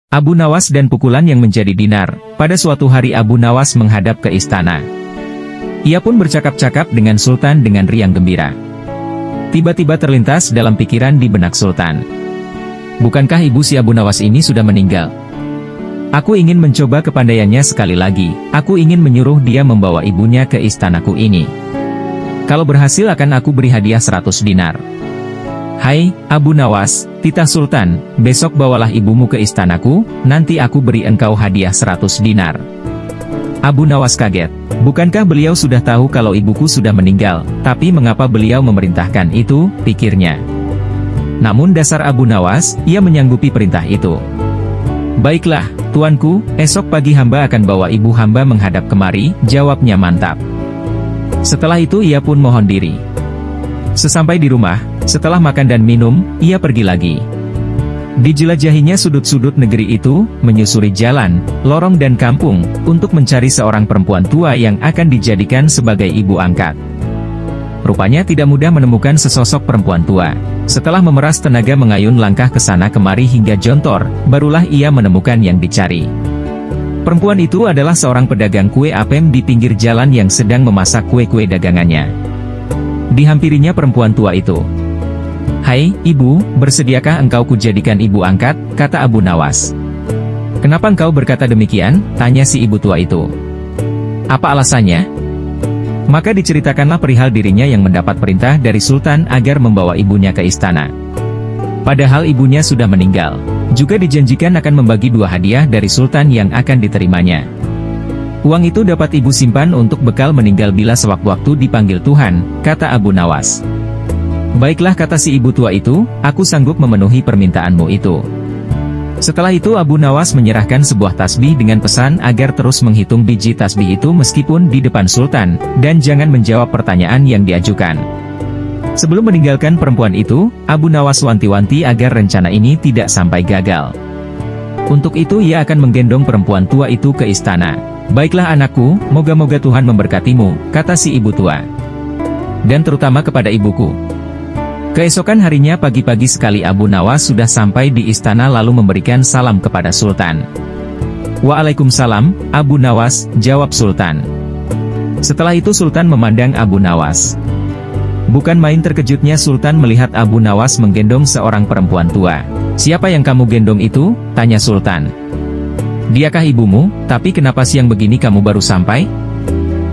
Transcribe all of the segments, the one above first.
Abu Nawas dan pukulan yang menjadi dinar. Pada suatu hari Abu Nawas menghadap ke istana. Ia pun bercakap-cakap dengan Sultan dengan riang gembira. Tiba-tiba terlintas dalam pikiran di benak Sultan. Bukankah ibu si Abu Nawas ini sudah meninggal? Aku ingin mencoba kepandaiannya sekali lagi. Aku ingin menyuruh dia membawa ibunya ke istanaku ini. Kalau berhasil akan aku beri hadiah 100 dinar. Hai, Abu Nawas, titah Sultan, besok bawalah ibumu ke istanaku, nanti aku beri engkau hadiah 100 dinar. Abu Nawas kaget. Bukankah beliau sudah tahu kalau ibuku sudah meninggal, tapi mengapa beliau memerintahkan itu, pikirnya. Namun dasar Abu Nawas, ia menyanggupi perintah itu. Baiklah, tuanku, esok pagi hamba akan bawa ibu hamba menghadap kemari, jawabnya mantap. Setelah itu ia pun mohon diri. Sesampai di rumah, setelah makan dan minum, ia pergi lagi. Dijelajahinya sudut-sudut negeri itu, menyusuri jalan, lorong dan kampung, untuk mencari seorang perempuan tua yang akan dijadikan sebagai ibu angkat. Rupanya tidak mudah menemukan sesosok perempuan tua. Setelah memeras tenaga mengayun langkah ke sana kemari hingga jontor, barulah ia menemukan yang dicari. Perempuan itu adalah seorang pedagang kue apem di pinggir jalan yang sedang memasak kue-kue dagangannya. Dihampirinya perempuan tua itu. Hai, ibu, bersediakah engkau kujadikan ibu angkat, kata Abu Nawas. Kenapa engkau berkata demikian, tanya si ibu tua itu. Apa alasannya? Maka diceritakanlah perihal dirinya yang mendapat perintah dari Sultan agar membawa ibunya ke istana. Padahal ibunya sudah meninggal. Juga dijanjikan akan membagi 2 hadiah dari Sultan yang akan diterimanya. Uang itu dapat ibu simpan untuk bekal meninggal bila sewaktu-waktu dipanggil Tuhan, kata Abu Nawas. Baiklah, kata si ibu tua itu, aku sanggup memenuhi permintaanmu itu. Setelah itu Abu Nawas menyerahkan sebuah tasbih dengan pesan agar terus menghitung biji tasbih itu meskipun di depan Sultan, dan jangan menjawab pertanyaan yang diajukan. Sebelum meninggalkan perempuan itu, Abu Nawas wanti-wanti agar rencana ini tidak sampai gagal. Untuk itu ia akan menggendong perempuan tua itu ke istana. Baiklah anakku, moga-moga Tuhan memberkatimu, kata si ibu tua. Dan terutama kepada ibuku. Keesokan harinya pagi-pagi sekali Abu Nawas sudah sampai di istana lalu memberikan salam kepada Sultan. Waalaikumsalam, Abu Nawas, jawab Sultan. Setelah itu Sultan memandang Abu Nawas. Bukan main terkejutnya Sultan melihat Abu Nawas menggendong seorang perempuan tua. Siapa yang kamu gendong itu? Tanya Sultan. Diakah ibumu, tapi kenapa siang begini kamu baru sampai?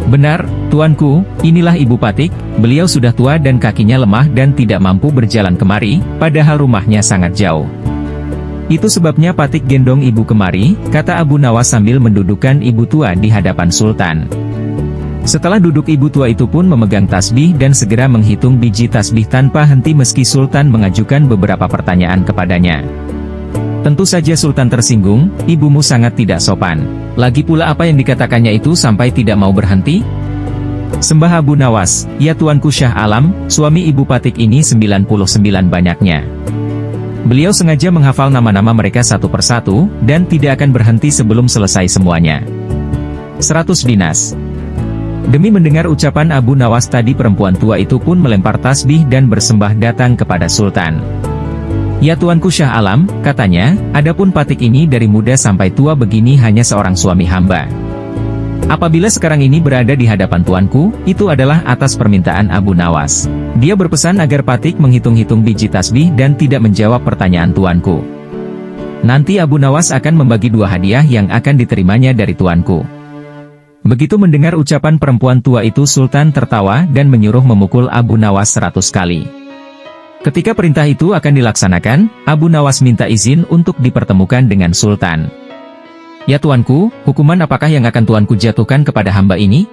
Benar, tuanku, inilah ibu Patik, beliau sudah tua dan kakinya lemah dan tidak mampu berjalan kemari, padahal rumahnya sangat jauh. Itu sebabnya Patik gendong ibu kemari, kata Abu Nawas sambil mendudukkan ibu tua di hadapan Sultan. Setelah duduk ibu tua itu pun memegang tasbih dan segera menghitung biji tasbih tanpa henti meski Sultan mengajukan beberapa pertanyaan kepadanya. Tentu saja Sultan tersinggung, ibumu sangat tidak sopan. Lagi pula apa yang dikatakannya itu sampai tidak mau berhenti? Sembah Abu Nawas, ya tuanku Syah Alam, suami ibu Patik ini 99 banyaknya. Beliau sengaja menghafal nama-nama mereka satu persatu, dan tidak akan berhenti sebelum selesai semuanya. 100 dinas. Demi mendengar ucapan Abu Nawas tadi perempuan tua itu pun melempar tasbih dan bersembah datang kepada Sultan. Ya tuanku Syah Alam, katanya, adapun Patik ini dari muda sampai tua begini hanya seorang suami hamba. Apabila sekarang ini berada di hadapan tuanku, itu adalah atas permintaan Abu Nawas. Dia berpesan agar Patik menghitung-hitung biji tasbih dan tidak menjawab pertanyaan tuanku. Nanti Abu Nawas akan membagi 2 hadiah yang akan diterimanya dari tuanku. Begitu mendengar ucapan perempuan tua itu Sultan tertawa dan menyuruh memukul Abu Nawas 100 kali. Ketika perintah itu akan dilaksanakan, Abu Nawas minta izin untuk dipertemukan dengan Sultan. Ya tuanku, hukuman apakah yang akan tuanku jatuhkan kepada hamba ini?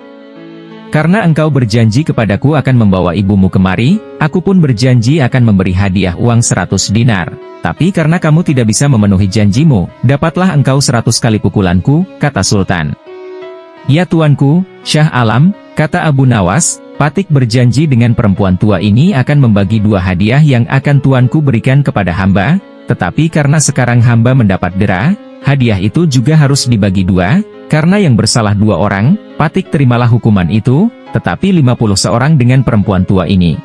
Karena engkau berjanji kepadaku akan membawa ibumu kemari, aku pun berjanji akan memberi hadiah uang 100 dinar. Tapi karena kamu tidak bisa memenuhi janjimu, dapatlah engkau 100 kali pukulanku, kata Sultan. Ya tuanku, Syah Alam, kata Abu Nawas, Patik berjanji dengan perempuan tua ini akan membagi 2 hadiah yang akan tuanku berikan kepada hamba, tetapi karena sekarang hamba mendapat dera, hadiah itu juga harus dibagi 2, karena yang bersalah 2 orang, Patik terimalah hukuman itu, tetapi 50 seorang dengan perempuan tua ini.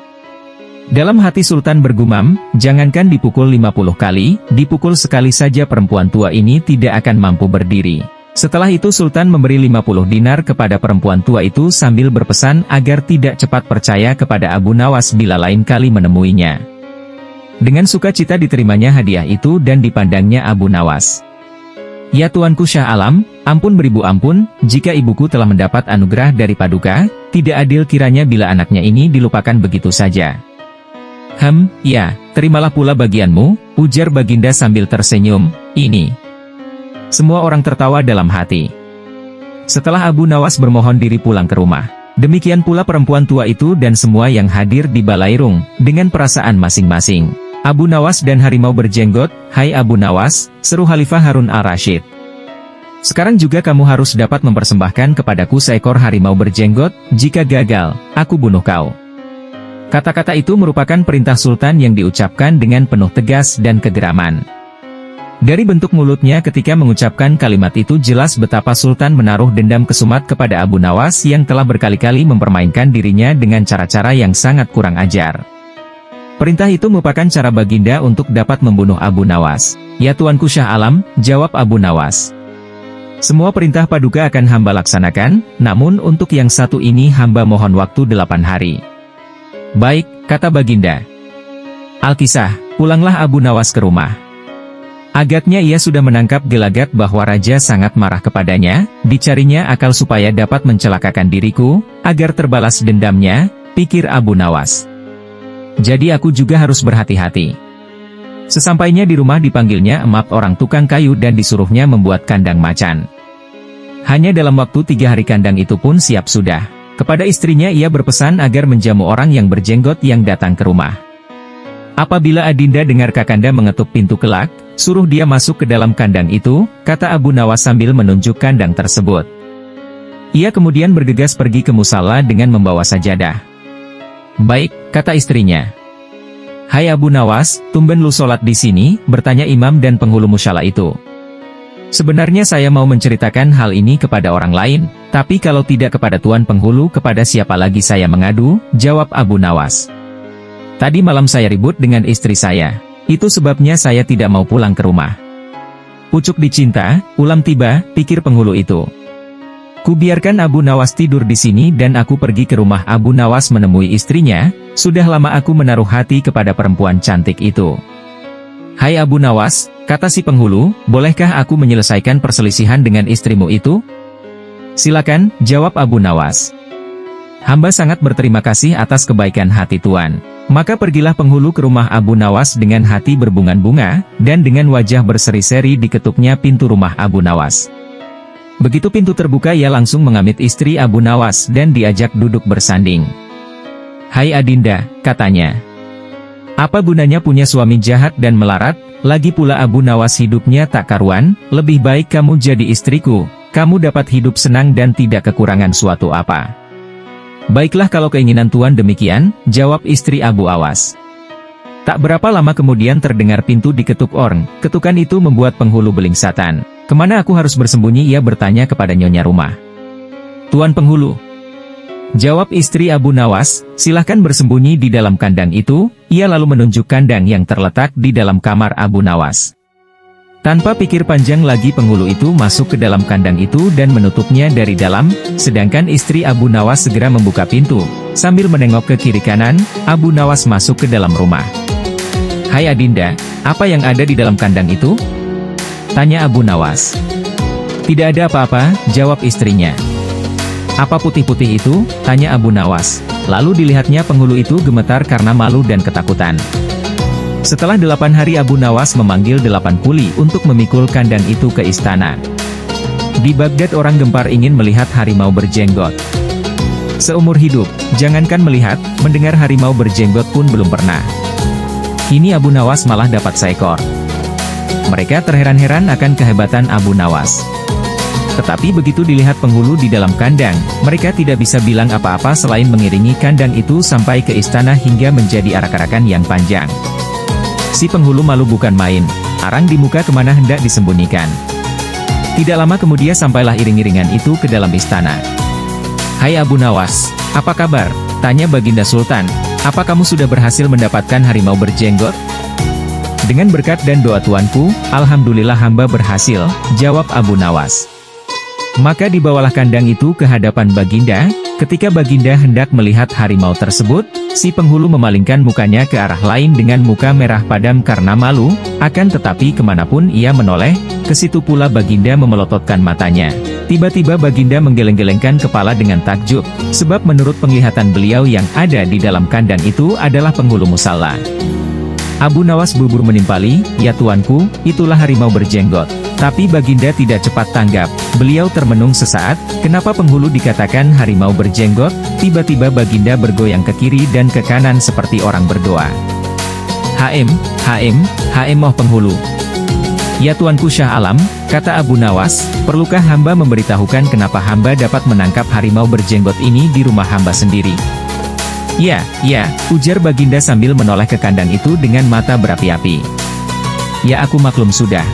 Dalam hati Sultan bergumam, jangankan dipukul 50 kali, dipukul sekali saja perempuan tua ini tidak akan mampu berdiri. Setelah itu Sultan memberi 50 dinar kepada perempuan tua itu sambil berpesan agar tidak cepat percaya kepada Abu Nawas bila lain kali menemuinya. Dengan sukacita diterimanya hadiah itu dan dipandangnya Abu Nawas. "Ya Tuanku Syah Alam, ampun beribu ampun, jika ibuku telah mendapat anugerah dari Paduka, tidak adil kiranya bila anaknya ini dilupakan begitu saja." Ya, terimalah pula bagianmu," ujar Baginda sambil tersenyum. "Ini." Semua orang tertawa dalam hati. Setelah Abu Nawas bermohon diri pulang ke rumah, demikian pula perempuan tua itu dan semua yang hadir di Balairung, dengan perasaan masing-masing. "Abu Nawas dan harimau berjenggot, hai Abu Nawas," seru Khalifah Harun al-Rasyid. "Sekarang juga kamu harus dapat mempersembahkan kepadaku seekor harimau berjenggot, jika gagal, aku bunuh kau." Kata-kata itu merupakan perintah Sultan yang diucapkan dengan penuh tegas dan kegeraman. Dari bentuk mulutnya ketika mengucapkan kalimat itu jelas betapa Sultan menaruh dendam kesumat kepada Abu Nawas yang telah berkali-kali mempermainkan dirinya dengan cara-cara yang sangat kurang ajar. Perintah itu merupakan cara Baginda untuk dapat membunuh Abu Nawas. "Ya Tuanku Syah Alam," jawab Abu Nawas. "Semua perintah Paduka akan hamba laksanakan, namun untuk yang satu ini hamba mohon waktu 8 hari. "Baik," kata Baginda. Alkisah, pulanglah Abu Nawas ke rumah. Agaknya ia sudah menangkap gelagat bahwa raja sangat marah kepadanya, dicarinya akal supaya dapat mencelakakan diriku, agar terbalas dendamnya, pikir Abu Nawas. Jadi aku juga harus berhati-hati. Sesampainya di rumah dipanggilnya emak orang tukang kayu dan disuruhnya membuat kandang macan. Hanya dalam waktu 3 hari kandang itu pun siap sudah. Kepada istrinya ia berpesan agar menjamu orang yang berjenggot yang datang ke rumah. "Apabila Adinda dengar Kakanda mengetuk pintu kelak, suruh dia masuk ke dalam kandang itu," kata Abu Nawas sambil menunjuk kandang tersebut. Ia kemudian bergegas pergi ke musala dengan membawa sajadah. "Baik," kata istrinya. "Hai Abu Nawas, tumben lu sholat di sini?" bertanya imam dan penghulu musala itu. "Sebenarnya saya mau menceritakan hal ini kepada orang lain, tapi kalau tidak kepada Tuan Penghulu kepada siapa lagi saya mengadu?" jawab Abu Nawas. "Tadi malam saya ribut dengan istri saya. Itu sebabnya saya tidak mau pulang ke rumah." "Pucuk dicinta, ulam tiba," pikir penghulu itu. "Kubiarkan Abu Nawas tidur di sini dan aku pergi ke rumah Abu Nawas menemui istrinya, sudah lama aku menaruh hati kepada perempuan cantik itu." "Hai Abu Nawas," kata si penghulu, "bolehkah aku menyelesaikan perselisihan dengan istrimu itu?" "Silakan," jawab Abu Nawas. "Hamba sangat berterima kasih atas kebaikan hati Tuan." Maka pergilah penghulu ke rumah Abu Nawas dengan hati berbunga-bunga, dan dengan wajah berseri-seri diketuknya pintu rumah Abu Nawas. Begitu pintu terbuka ia langsung mengamit istri Abu Nawas dan diajak duduk bersanding. "Hai Adinda," katanya. "Apa gunanya punya suami jahat dan melarat, lagi pula Abu Nawas hidupnya tak karuan, lebih baik kamu jadi istriku, kamu dapat hidup senang dan tidak kekurangan suatu apa." "Baiklah kalau keinginan Tuan demikian," jawab istri Abu Awas. Tak berapa lama kemudian terdengar pintu diketuk orang, ketukan itu membuat penghulu belingsatan. "Kemana aku harus bersembunyi?" ia bertanya kepada nyonya rumah. "Tuan Penghulu," jawab istri Abu Nawas, "silahkan bersembunyi di dalam kandang itu." Ia lalu menunjuk kandang yang terletak di dalam kamar Abu Nawas. Tanpa pikir panjang lagi penghulu itu masuk ke dalam kandang itu dan menutupnya dari dalam, sedangkan istri Abu Nawas segera membuka pintu. Sambil menengok ke kiri kanan, Abu Nawas masuk ke dalam rumah. "Hai Adinda, apa yang ada di dalam kandang itu?" tanya Abu Nawas. "Tidak ada apa-apa," jawab istrinya. "Apa putih-putih itu?" tanya Abu Nawas. Lalu dilihatnya penghulu itu gemetar karena malu dan ketakutan. Setelah 8 hari Abu Nawas memanggil 8 kuli untuk memikul kandang itu ke istana. Di Baghdad orang gempar ingin melihat harimau berjenggot. Seumur hidup, jangankan melihat, mendengar harimau berjenggot pun belum pernah. Kini Abu Nawas malah dapat seekor. Mereka terheran-heran akan kehebatan Abu Nawas. Tetapi begitu dilihat penghulu di dalam kandang, mereka tidak bisa bilang apa-apa selain mengiringi kandang itu sampai ke istana hingga menjadi arak-arakan yang panjang. Si penghulu malu bukan main, arang di muka kemana hendak disembunyikan. Tidak lama kemudian sampailah iring-iringan itu ke dalam istana. "Hai Abu Nawas, apa kabar?" tanya Baginda Sultan. Apa kamu sudah berhasil mendapatkan harimau berjenggot? Dengan berkat dan doa tuanku, alhamdulillah hamba berhasil, jawab Abu Nawas. Maka dibawalah kandang itu ke hadapan Baginda. Ketika Baginda hendak melihat harimau tersebut, si penghulu memalingkan mukanya ke arah lain dengan muka merah padam karena malu, akan tetapi kemanapun ia menoleh, ke situ pula Baginda memelototkan matanya. Tiba-tiba Baginda menggeleng-gelengkan kepala dengan takjub, sebab menurut penglihatan beliau yang ada di dalam kandang itu adalah penghulu musalla. Abu Nawas bubur menimpali, "Ya tuanku, itulah harimau berjenggot." Tapi Baginda tidak cepat tanggap, beliau termenung sesaat, kenapa penghulu dikatakan harimau berjenggot? Tiba-tiba Baginda bergoyang ke kiri dan ke kanan seperti orang berdoa. "Haim, Haim, Haim moh penghulu." "Ya tuanku Syah Alam," kata Abu Nawas, "perlukah hamba memberitahukan kenapa hamba dapat menangkap harimau berjenggot ini di rumah hamba sendiri?" "Ya, ya," ujar Baginda sambil menoleh ke kandang itu dengan mata berapi-api. "Ya aku maklum sudah."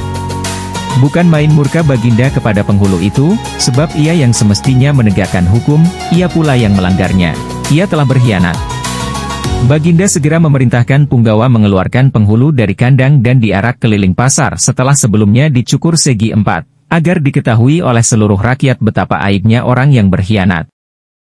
Bukan main murka Baginda kepada penghulu itu, sebab ia yang semestinya menegakkan hukum, ia pula yang melanggarnya. Ia telah berkhianat. Baginda segera memerintahkan punggawa mengeluarkan penghulu dari kandang dan diarak keliling pasar setelah sebelumnya dicukur segi 4, agar diketahui oleh seluruh rakyat betapa aibnya orang yang berkhianat.